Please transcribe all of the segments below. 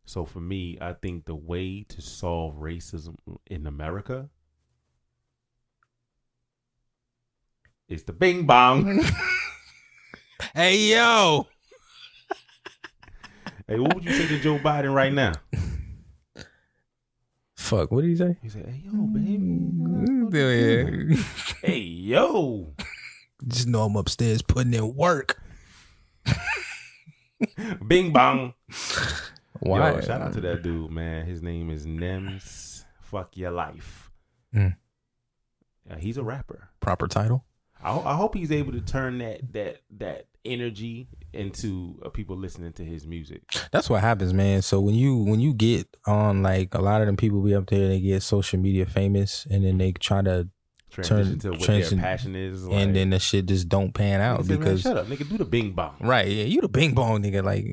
So for me, I think the way to solve racism in America is the bing bong. Hey, yo. Hey, what would you say to Joe Biden right now? Fuck, what did he say? He said, "Hey, yo, baby." Yeah. Hey, yo. Just know I'm upstairs putting in work. Bing bong. Why? Yo, shout out to that dude, man. His name is Nems. Fuck your life. He's a rapper. Proper title? I hope he's able to turn that energy into people listening to his music. That's what happens, man. So when you get on, like, a lot of them people be up there, they get social media famous, and then they try to transition to what their passion is, like, and then the shit just don't pan out say, because man, shut up, nigga, do the bing bong. Right? Yeah, you the bing bong nigga. Like,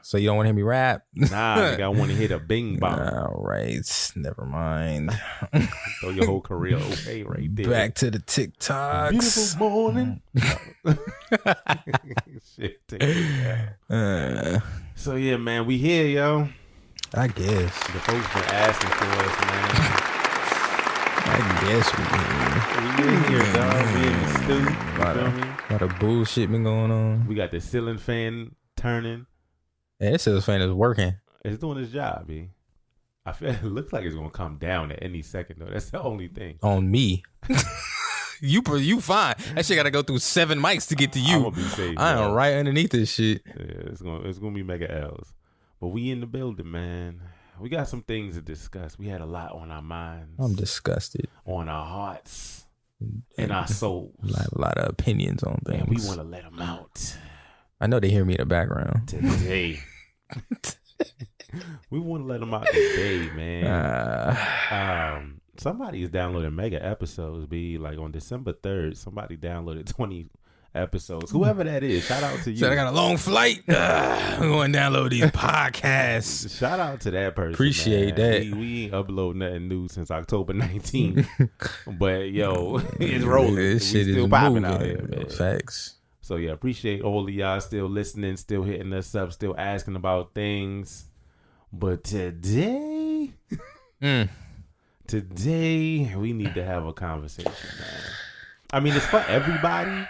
so you don't want to hear me rap? Nah, nigga, I want to hit a bing bong. All right, never mind. Throw your whole career away right there. Back to the TikToks. Beautiful morning. Shit, take it out. So yeah, man, we here, yo. I guess the folks been asking for us, man. I guess we in here, dog. We in the stew. A lot of bullshit been going on. We got the ceiling fan turning. Yeah, this ceiling fan is working. It's doing its job, B. I feel it looks like it's gonna come down at any second though. That's the only thing. On me. You fine. That shit gotta go through 7 mics to get to you. I'm gonna be safe. I am right underneath this shit. Yeah, it's gonna be mega L's. But we in the building, man. We got some things to discuss. We had a lot on our minds. I'm disgusted. On our hearts and our souls. A lot of opinions on things. And we want to let them out. I know they hear me in the background. Today. We want to let them out today, man. Somebody is downloading mega episodes, B. Like on December 3rd, somebody downloaded 20 episodes. Whoever that is, shout out to you. Said I got a long flight. I'm going to download these podcasts. Shout out to that person. Appreciate that. We ain't upload nothing new since October 19th. But yo, it's rolling. This shit still is popping moving. out here, man. Facts. So yeah, appreciate all of y'all still listening, still hitting us up, still asking about things. But today, today we need to have a conversation, man. I mean, it's for everybody.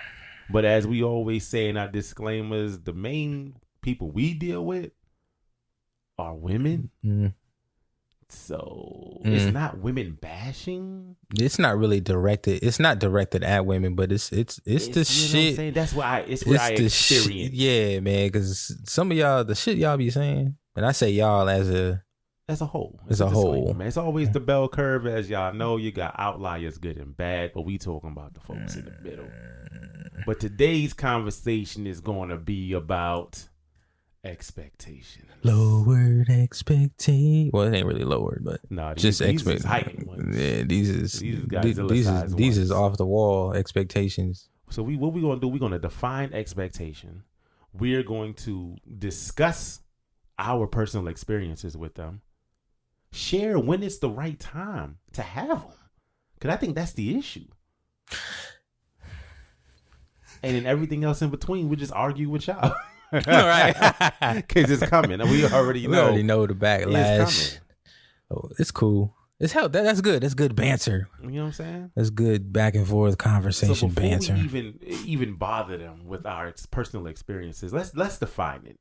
But as we always say in our disclaimers, the main people we deal with are women. So it's not women bashing. It's not really directed. It's not directed at women, but it's the shit. What that's why I experience. Yeah, man. Because some of y'all, the shit y'all be saying, and I say y'all as a whole. As a whole, man. It's always the bell curve, as y'all know. You got outliers, good and bad, but we talking about the folks in the middle. But today's conversation is going to be about expectations. Lowered expectations. Well, it ain't really lowered, but these is heightened ones. Yeah, these is off the wall expectations. So what we going to do? We're going to define expectation. We're going to discuss our personal experiences with them. Share when it's the right time to have them, because I think that's the issue. And then everything else in between, we just argue with y'all. All right. Because it's coming. We already know the backlash. Oh, it's cool. It's hell. That's good. That's good banter. You know what I'm saying? That's good back and forth conversation so before banter. We even bother them with our personal experiences, let's define it.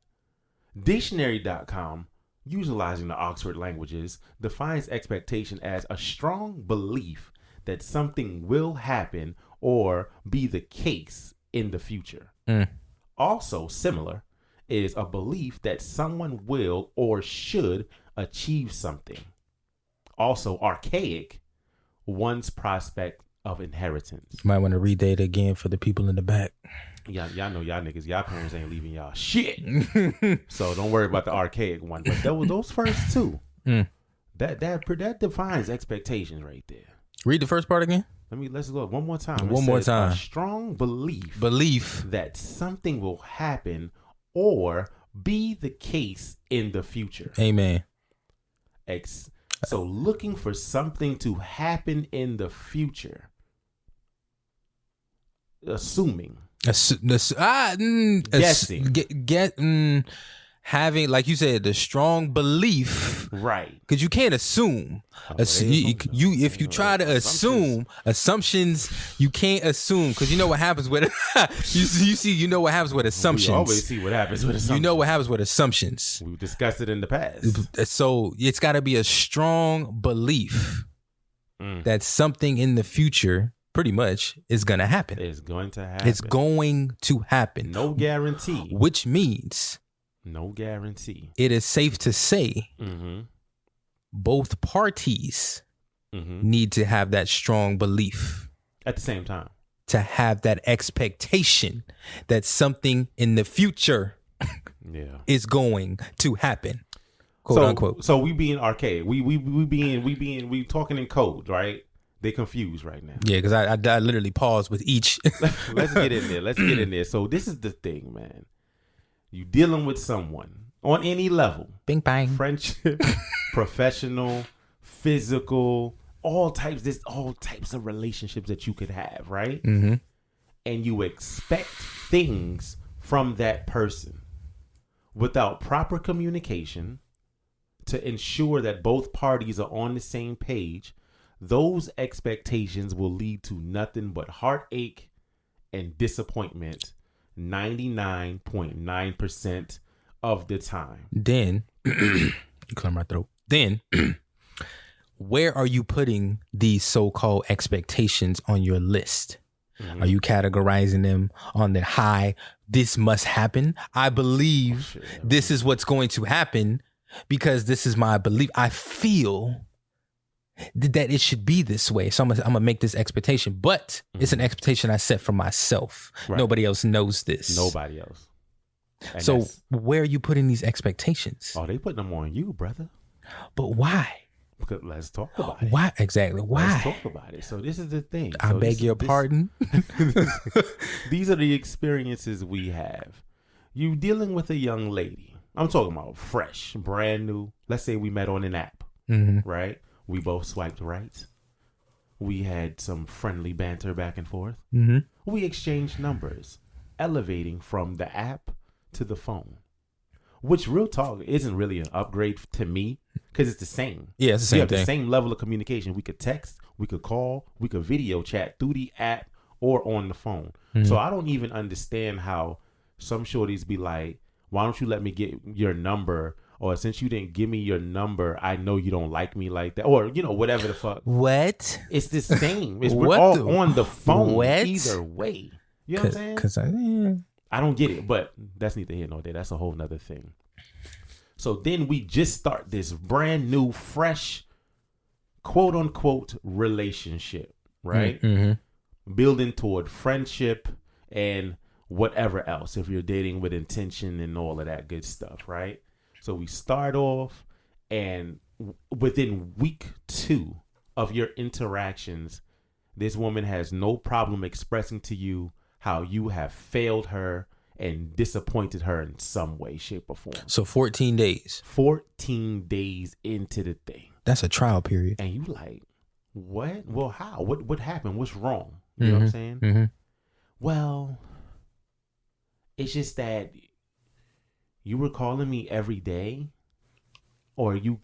Dictionary.com, utilizing the Oxford languages, defines expectation as a strong belief that something will happen or be the case in the future. Also similar is a belief that someone will or should achieve something. Also archaic, one's prospect of inheritance. You might want to read that again for the people in the back. Y'all know y'all niggas, y'all parents ain't leaving y'all shit. So don't worry about the archaic one. But those first two, that defines expectations right there. Read the first part again. Let's look one more time. One more time. A strong belief that something will happen or be the case in the future. Amen. So looking for something to happen in the future. Assuming. Guessing. having, like you said, the strong belief, right? Because you can't assume. If you try to assume assumptions, you can't assume, because you know what happens with you know what happens with assumptions. We always see what happens with assumptions. You know what happens with assumptions. We've discussed it in the past. So it's got to be a strong belief that something in the future, pretty much, is going to happen. It's going to happen. It's going to happen. No guarantee. Which means, no guarantee. It is safe to say both parties need to have that strong belief at the same time, to have that expectation that something in the future is going to happen. Quote unquote. So we being archaic. We talking in code, right? They confused right now. Yeah, because I literally paused with each. Let's get in there. So this is the thing, man. You dealing with someone on any level. Bing bang. Friendship, professional, physical, all types of relationships that you could have, right? Mm-hmm. And you expect things from that person without proper communication to ensure that both parties are on the same page. Those expectations will lead to nothing but heartache and disappointment 99.9% of the time. Then, you clear my throat. Then, where are you putting these so-called expectations on your list? Mm-hmm. Are you categorizing them on the high, this must happen? I believe this is what's going to happen because this is my belief. I feel that it should be this way. So I'm gonna make this expectation, but it's an expectation I set for myself. Right. Nobody else knows this. Nobody else. And so where are you putting these expectations? Oh, they putting them on you, brother. But why? Because let's talk about it. Why exactly? Why? Let's talk about it. So this is the thing. I beg your pardon. These are the experiences we have. You dealing with a young lady. I'm talking about fresh, brand new. Let's say we met on an app, right? We both swiped right. We had some friendly banter back and forth. Mm-hmm. We exchanged numbers, elevating from the app to the phone, which real talk isn't really an upgrade to me because it's the same. Yeah, it's the same thing. The same level of communication. We could text, we could call, we could video chat through the app or on the phone. Mm-hmm. So I don't even understand how some shorties be like, why don't you let me get your number? Or since you didn't give me your number, I know you don't like me like that. Or, whatever the fuck. What? It's the same. We're all on the phone either way. You know what I'm saying? I don't get it, but that's neither here nor there. That's a whole nother thing. So then we just start this brand new, fresh, quote unquote, relationship, right? Mm-hmm. Building toward friendship and whatever else, if you're dating with intention and all of that good stuff, right? So we start off, and within week 2 of your interactions, this woman has no problem expressing to you how you have failed her and disappointed her in some way, shape, or form. So 14 days. 14 days into the thing. That's a trial period. And you like, what? Well, how? What happened? What's wrong? You know what I'm saying? Mm-hmm. Well, it's just that you were calling me every day, or you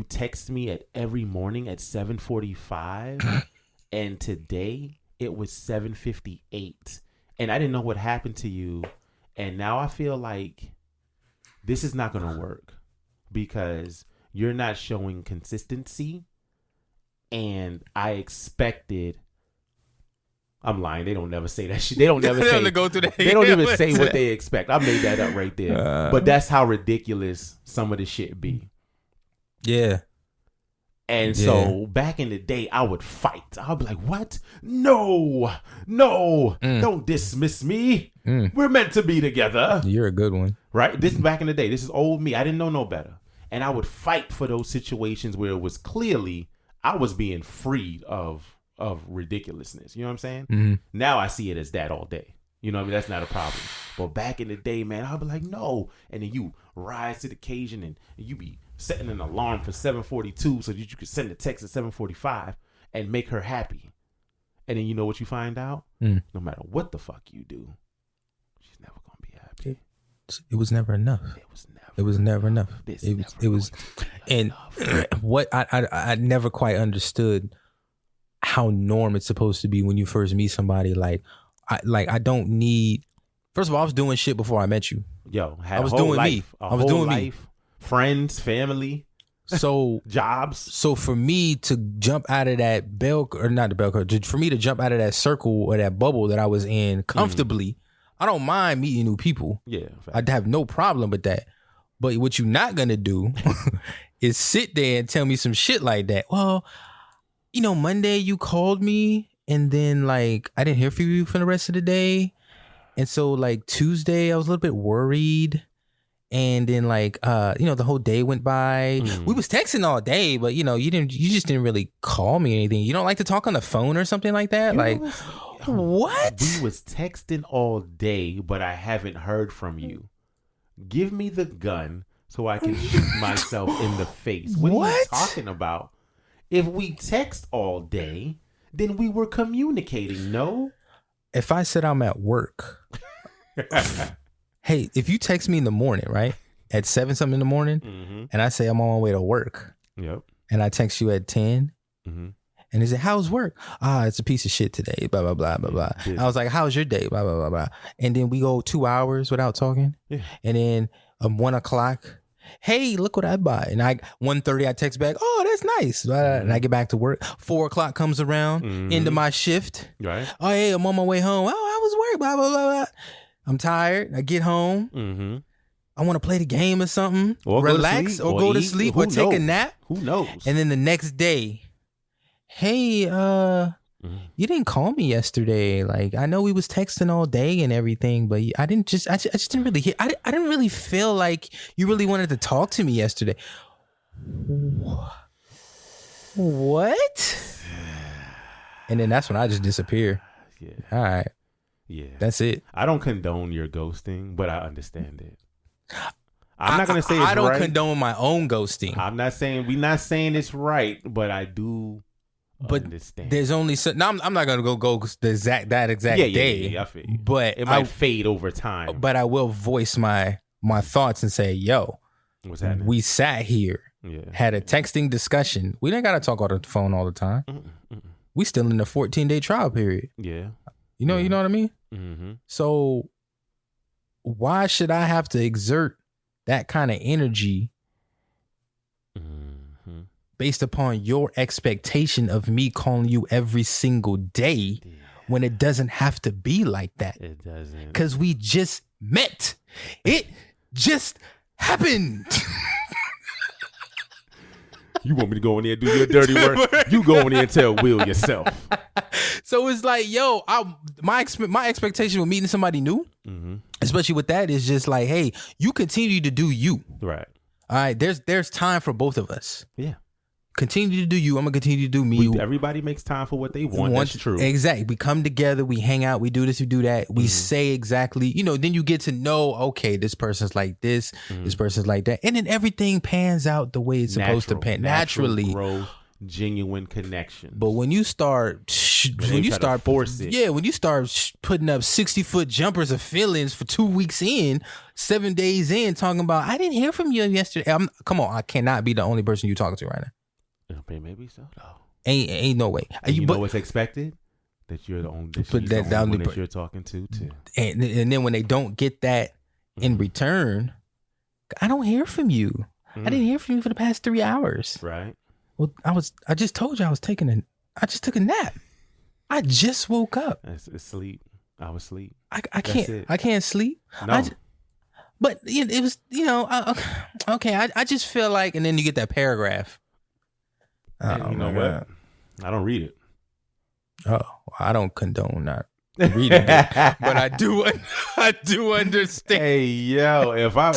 text me at every morning at 7:45, and today it was 7:58, and I didn't know what happened to you, and now I feel like this is not gonna work because you're not showing consistency, and I expected. I'm lying. They don't never say that shit. They don't never say. They don't even say what they expect. I made that up right there. But that's how ridiculous some of the shit be. Yeah. And so back in the day, I would fight. I'd be like, "What? No, don't dismiss me. We're meant to be together." You're a good one, right? This is back in the day. This is old me. I didn't know no better, and I would fight for those situations where it was clearly I was being freed of ridiculousness. You know what I'm saying? Mm-hmm. Now I see it as that all day. You know what I mean? That's not a problem. But back in the day, man, I'll be like, no. And then you rise to the occasion and you be setting an alarm for 7:42 so that you could send a text at 7:45 and make her happy. And then you know what you find out? No matter what the fuck you do, she's never going to be happy. It was never enough. It was never It was never enough. It was, and what I never quite understood how norm it's supposed to be when you first meet somebody. I don't need. First of all, I was doing shit before I met you. Yo, I was doing me. I was doing me. Friends, family. So jobs. So for me to jump out of that not the bell curve, for me to jump out of that circle or that bubble that I was in comfortably, I don't mind meeting new people. Yeah, I'd have no problem with that. But what you're not gonna do is sit there and tell me some shit like that. Well, Monday you called me and then I didn't hear from you for the rest of the day, and so Tuesday I was a little bit worried. And then the whole day went by. We was texting all day, but you just didn't really call me or anything. You don't like to talk on the phone or something like that? What? We was texting all day, but I haven't heard from you. Give me the gun so I can shoot myself in the face. What are you talking about? If we text all day, then we were communicating, no? If I said I'm at work... Hey, if you text me in the morning, right, at 7-something in the morning, and I say I'm on my way to work, and I text you at 10, and he said, how's work? It's a piece of shit today, blah, blah, blah, blah, blah. I was like, how's your day? Blah, blah, blah, blah. And then we go 2 hours without talking. Yeah. And then 1 o'clock, hey, look what I bought. And 1:30, I text back, oh, that's nice. And I get back to work. 4 o'clock comes around, into my shift. Right. Oh, hey, I'm on my way home. Oh, I was work, blah, blah, blah, blah. I'm tired. I get home. I want to play the game or something, or relax, or go to sleep, or take a nap. Who knows? And then the next day, hey, you didn't call me yesterday. I know we was texting all day and everything, but I just didn't really hear. I didn't really feel like you really wanted to talk to me yesterday. What? And then that's when I just disappear. Yeah. All right. Yeah. That's it. I don't condone your ghosting, but I understand it. I'm not going to say it's right. I don't condone my own ghosting. We're not saying it's right, but I do understand. There's only now I'm not going to go the exact day. Yeah, I feel you. But it might fade over time. But I will voice my thoughts and say, yo, what's happening? We sat here, had a texting discussion. We didn't got to talk on the phone all the time. We still in the 14-day trial period. Yeah. You know what I mean? Mm-hmm. So why should I have to exert that kind of energy based upon your expectation of me calling you every single day when it doesn't have to be like that? It doesn't. Because we just met. It just happened. You want me to go in there and do your dirty work? You go in there and tell Will yourself. So it's yo, my expectation with meeting somebody new, especially with that, is just hey, you continue to do you. Right. All right. There's time for both of us. Yeah. Continue to do you. I'm gonna continue to do me. Everybody makes time for what they want. That's true. Exactly. We come together. We hang out. We do this. We do that. We say exactly. Then you get to know. Okay, this person's like this. This person's like that, and then everything pans out the way it's supposed to pan naturally. Growth, genuine connection. But when you start force it, when you start putting up 60-foot jumpers of feelings for 2 weeks in, 7 days in, talking about I didn't hear from you yesterday. Come on, I cannot be the only person you talking to right now. Maybe so. No. Ain't no way. You know what's expected? That you're the only one that you're talking to too. And then when they don't get that in return, I don't hear from you. I didn't hear from you for the past 3 hours. Right. Well, I just told you I just took a nap. I just woke up. It's sleep. I was asleep. I can't sleep. No. But it was, okay. I just feel like, and then you get that paragraph. You know what? I don't read it. Oh, I don't condone not reading it, but I do understand. Hey, yo, if I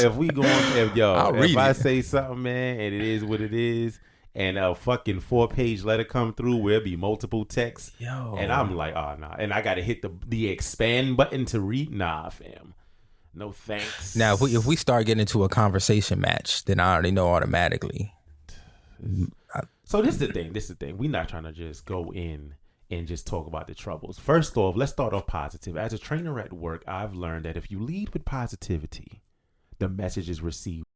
say something, man, and it is what it is, and a fucking 4-page letter come through where it be multiple texts, and I'm like, oh nah, and I gotta hit the expand button to read. Nah, fam. No thanks. Now, if we start getting into a conversation match, then I already know automatically. So this is the thing. We're not trying to just go in and just talk about the troubles. First off, let's start off positive. As a trainer at work, I've learned that if you lead with positivity, the message is received